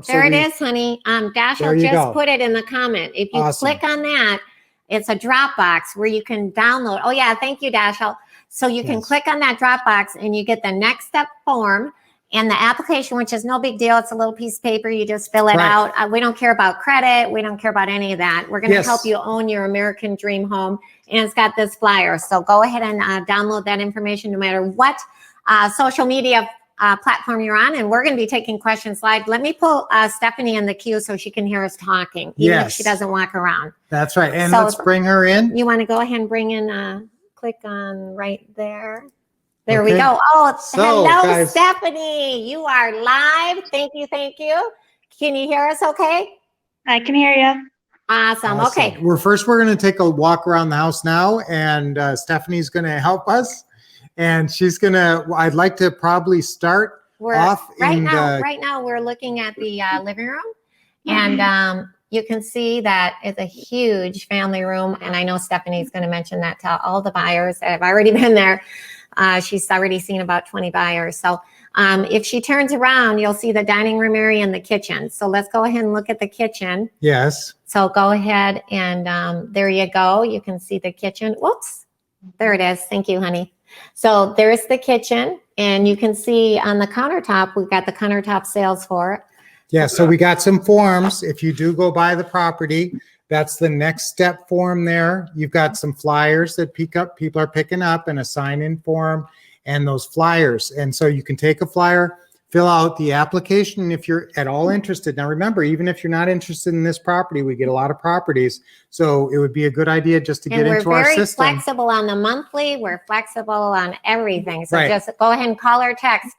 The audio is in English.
There it we- is, honey. Dashiell There you just go. put it in the comment. If you Awesome. click on that, it's a Dropbox where you can download. Oh yeah, thank you, Dashiell. So you can Yes. click on that Dropbox and you get the next step form and the application, which is no big deal. It's a little piece of paper. You just fill it Right. out. We don't care about credit. We don't care about any of that. We're going to Yes. help you own your American dream home. And it's got this flyer. So go ahead and download that information no matter what social media platform you're on. And we're going to be taking questions live. Let me pull Stephanie in the queue so she can hear us talking, even if she doesn't walk around. That's right. And So let's bring her in. You want to go ahead and bring in, click on right there. There we Okay. go. Oh, So, hello, guys. Stephanie. You are live. Thank you. Thank you. Can you hear us okay? I can hear you. Awesome. Okay. We're going to take a walk around the house now, and Stephanie's going to help us. And she's going to, I'd like to probably start off right in now. the, Right now, we're looking at the living room, and you can see that it's a huge family room. And I know Stephanie's going to mention that to all the buyers that have already been there. She's already seen about 20 buyers. So if she turns around, you'll see the dining room area and the kitchen. So let's go ahead and look at the kitchen. yes. So go ahead and there you go. You can see the kitchen. Whoops. There it is. Thank you, honey. So there's the kitchen, and you can see on the countertop, we've got the countertop sales for it. Yeah, so we got some forms. If you do go buy the property, that's the next step form there. You've got some flyers that people are picking up, and a sign-in form and those flyers. And so you can take a flyer, fill out the application if you're at all interested. Now remember, even if you're not interested in this property, we get a lot of properties. So it would be a good idea just to get into our And we're very system. flexible on the monthly. We're flexible on everything. So Right. just go ahead and call or text